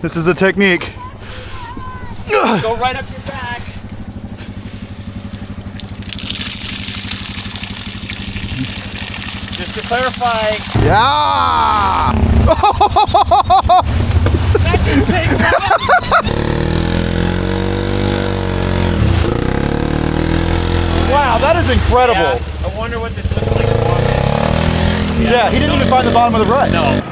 This is the technique. Go right up your back. Just to clarify. Yeah! That just takes that. Wow, that is incredible. Yeah, I wonder what this looks like. Yeah, he didn't even find the bottom of the rut. No.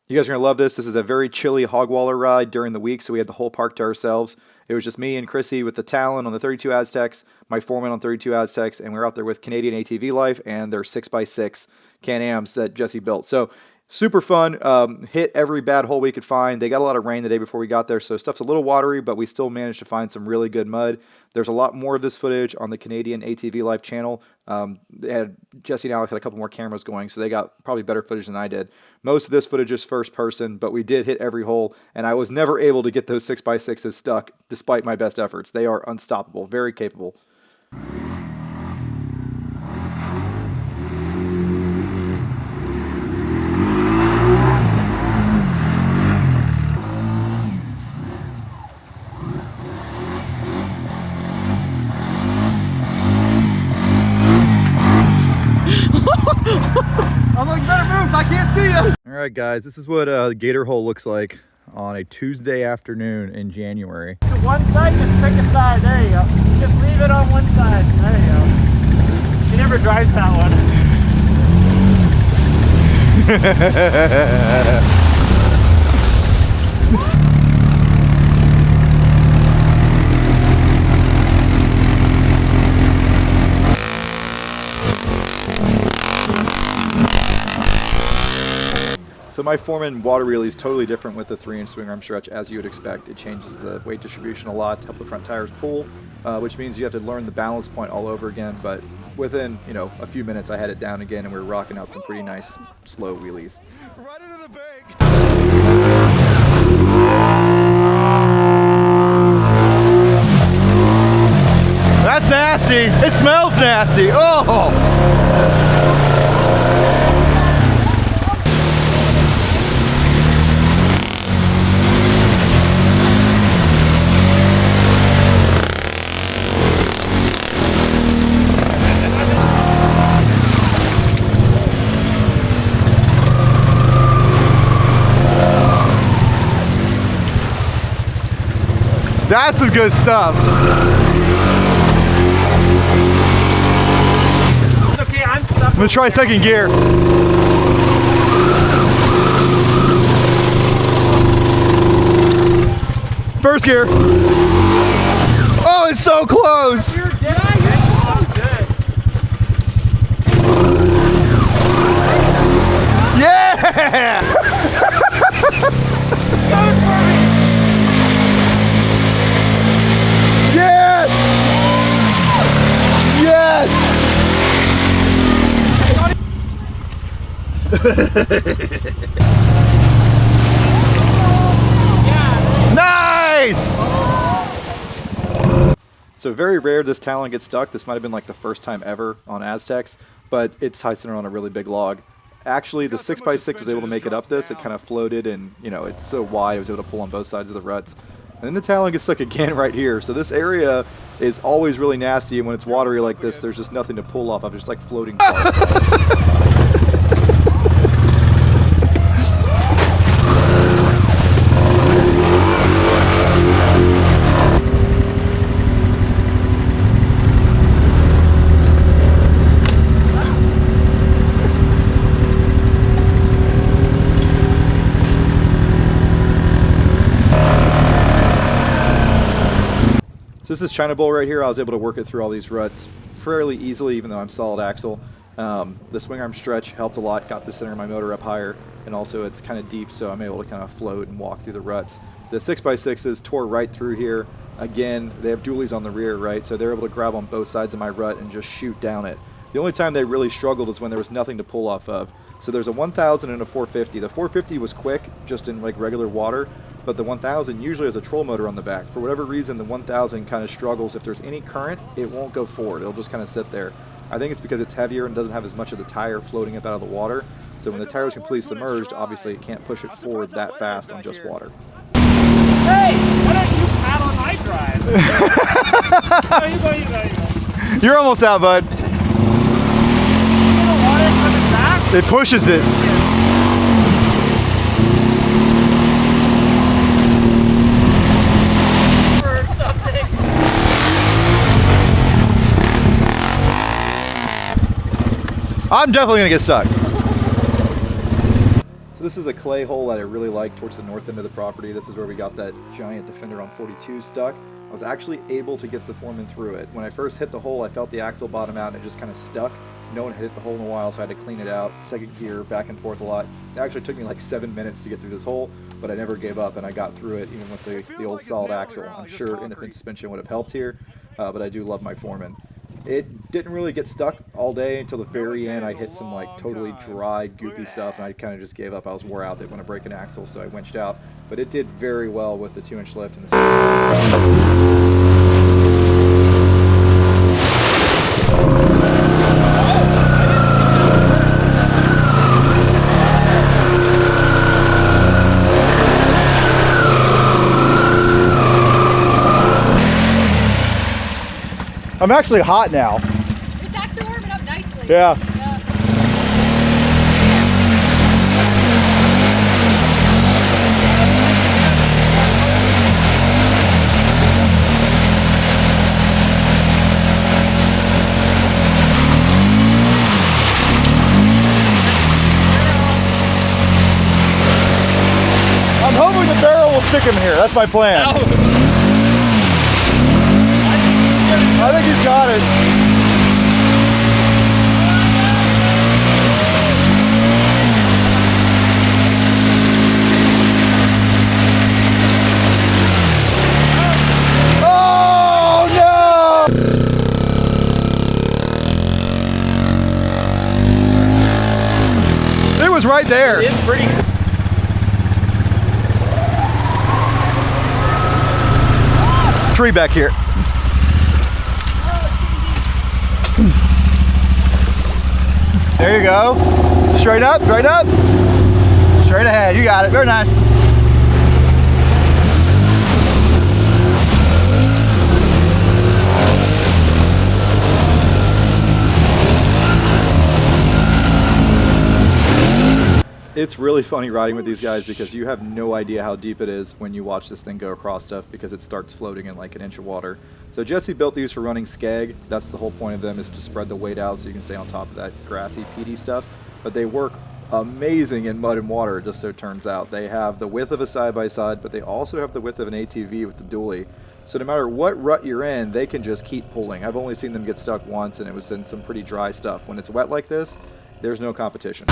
You guys are going to love this. This is a very chilly Hogwaller ride during the week, so we had the whole park to ourselves. It was just me and Chrissy with the Talon on the 32 Aztecs, my Foreman on 32 Aztecs, and we were out there with Canadian ATV Life and their 6x6 Can Ams that Jesse built. So super fun. Hit every bad hole we could find. They got a lot of rain the day before we got there, so stuff's a little watery, but we still managed to find some really good mud. There's a lot more of this footage on the Canadian ATV Life channel. Jesse and Alex had a couple more cameras going, so they got probably better footage than I did. Most of this footage is first person, but we did hit every hole, and I was never able to get those 6x6s stuck despite my best efforts. They are unstoppable, very capable. I'm like, better move, I can't see you. All right, guys, this is what the Gator hole looks like on a Tuesday afternoon in January. One side, just pick a side. There you go. Just leave it on one side. There you go. She never drives that one. So my Foreman water wheelie is totally different with the 3-inch swing arm stretch, as you would expect. It changes the weight distribution a lot to help the front tires pull, which means you have to learn the balance point all over again. But within, a few minutes, I had it down again, and we were rocking out some pretty nice slow wheelies. Right into the bank. That's nasty. It smells nasty. Oh! That's some good stuff. Okay, I'm stuck. I'm gonna try second gear. First gear. Oh, it's so close. You're dead. Oh, good. Yeah! Go for me. Yes! Yes! Nice! So very rare this Talon gets stuck. This might have been like the first time ever on Aztecs, but it's high center on a really big log. Actually, the 6x6 was able to make it up this. It kind of floated, and it's so wide it was able to pull on both sides of the ruts. And then the Talon gets stuck again right here. So this area is always really nasty, and when it's watery like this, there's just nothing to pull off of, just like floating parts. So this is China Bowl right here. I was able to work it through all these ruts fairly easily, even though I'm solid axle. The swing arm stretch helped a lot, got the center of my motor up higher, and also it's kind of deep, so I'm able to kind of float and walk through the ruts. The 6x6s tore right through here. Again, they have dualies on the rear, right? So they're able to grab on both sides of my rut and just shoot down it. The only time they really struggled is when there was nothing to pull off of. So there's a 1000 and a 450. The 450 was quick, just in like regular water. but the 1000 usually has a troll motor on the back. For whatever reason, the 1000 kind of struggles. If there's any current, it won't go forward. It'll just kind of sit there. I think it's because it's heavier and doesn't have as much of the tire floating up out of the water. So when the tire is completely submerged, obviously it can't push it forward that fast on just water. Hey, why don't you paddle my drive? No, you go. You're almost out, bud. You know, water coming back? It pushes it. Or something. I'm definitely gonna get stuck. So this is a clay hole that I really like towards the north end of the property. This is where we got that giant Defender on 42 stuck. I was actually able to get the Foreman through it. When I first hit the hole, I felt the axle bottom out and it just kind of stuck. No one had hit the hole in a while, so I had to clean it out. Second gear, back and forth a lot. It actually took me like 7 minutes to get through this hole, but I never gave up and I got through it even with the old solid axle. I'm sure independent suspension would have helped here, but I do love my Foreman. It didn't really get stuck all day until the very end. I hit some like totally dry, goopy stuff, and I kind of just gave up. I was wore out. They want to break an axle, so I winched out. But it did very well with the 2-inch lift and the. I'm actually hot now. It's actually warming up nicely. Yeah. I'm hoping the barrel will stick him here. That's my plan. I think he's got it. Oh no! It was right there. It's pretty cool. Tree back here. There you go. Straight up, straight up. Straight ahead. You got it. Very nice. It's really funny riding with these guys because you have no idea how deep it is when you watch this thing go across stuff because it starts floating in like an inch of water. So Jesse built these for running skeg. That's the whole point of them, is to spread the weight out so you can stay on top of that grassy, peaty stuff. But they work amazing in mud and water, just so it turns out. They have the width of a side-by-side, but they also have the width of an ATV with the dually. So no matter what rut you're in, they can just keep pulling. I've only seen them get stuck once, and it was in some pretty dry stuff. When it's wet like this, there's no competition.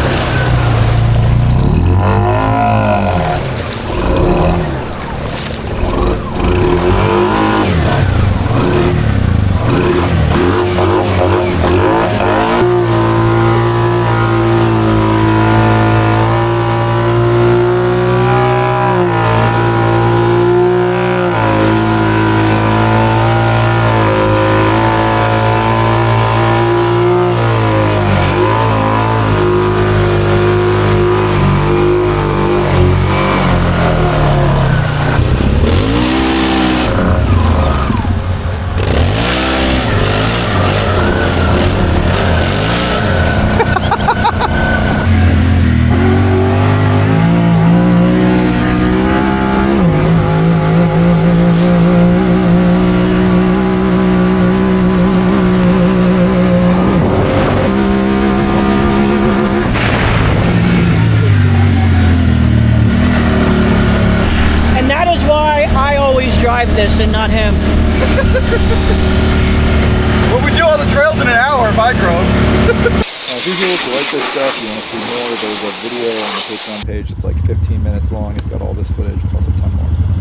This and not him. Well, we do all the trails in an hour if I drove. If you like this stuff, you want to see more, there's a video on the Patreon page. It's like 15 minutes long. It's got all this footage plus a ton more.